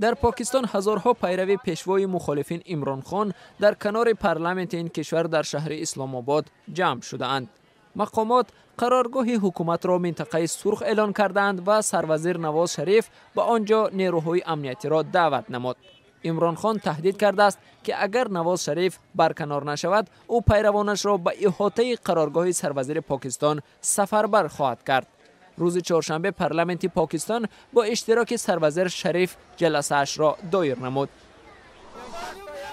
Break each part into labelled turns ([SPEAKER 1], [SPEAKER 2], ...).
[SPEAKER 1] در پاکستان هزارها پیرو پیشوای مخالفین عمران خان در کنار پارلمانت این کشور در شهر اسلام آباد جمع شدند. مقامات قرارگاه حکومت را منطقه سرخ اعلان کردند و سروزیر نواز شریف به آنجا نیروهای امنیتی را دعوت نمود. عمران خان تهدید کرده است که اگر نواز شریف برکنار نشود او پیروانش را به احاطه قرارگاه سروزیر پاکستان سفربر خواهد کرد. روز چهارشنبه پارلمانت پاکستان با اشتراک سروزیر شریف جلسه اش را دایر نمود.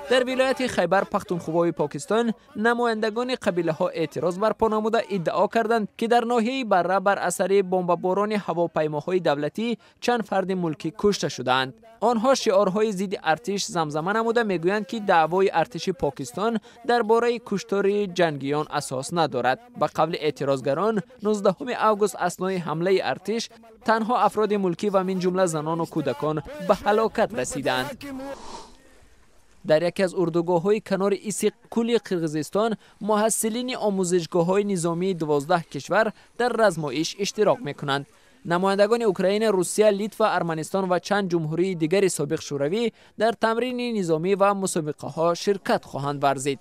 [SPEAKER 1] در ولایت خیبر پختونخوا پاکستان نمایندگان قبیله ها اعتراض برپا نموده ادعا کردند که در ناحیه بره بر اثر بمباران هواپیماهای دولتی چند فرد ملکی کشته شدند. آنها شعارهای ضد ارتش زمزمه نموده میگویند که دعوای ارتش پاکستان درباره کشتار جنگیان اساس ندارد. به قول اعتراضگران 19 اوگوست اثنای حمله ارتش تنها افراد ملکی و من جمله زنان و کودکان به هلاکت رسیدند. در یکی از اردوگاه‌های کنار ایسیق کولی قرقیزستان محصلین آموزشگاه‌های نظامی 12 کشور در رزمایش اشتراک می‌کنند. نمایندگان اوکراین، روسیه، لیتوا، ارمنستان و چند جمهوری دیگر سابق شوروی در تمرین نظامی و مسابقه‌ها شرکت خواهند ورزید.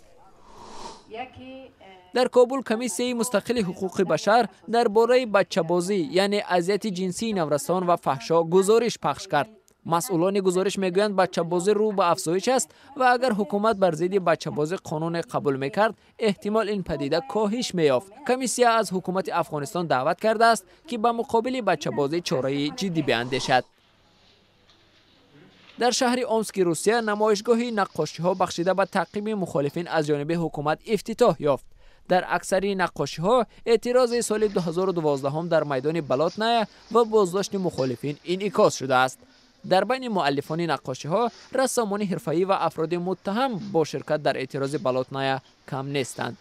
[SPEAKER 1] در کابل کمیسیه مستقل حقوق بشر درباره بچه‌بازی یعنی اذیت جنسی نورسان و فحشا گزارش پخش کرد. مسئولان گزارش میگویند بچه‌بازی رو به افزایش است و اگر حکومت بر ضد بچه‌بازی قانون قبول میکرد احتمال این پدیده کاهش میافت. کمیسیه از حکومت افغانستان دعوت کرده است که به مقابل بچه‌بازی چاره جدی بیاندیشد. در شهر اومسک روسیه نمایشگاه نقاشی‌ها بخشیده به تعقیب مخالفین از جانب حکومت افتتاح یافت. در اکثر نقاشی‌ها اعتراض سال 2012 در میدان بلاتنایه و بازداشت مخالفین انعکاس شده است. در بین مؤلفان نقاشی‌ها رسامان حرفه‌ای و افراد متهم با شرکت در اعتراض بلاتنایه کم نیستند.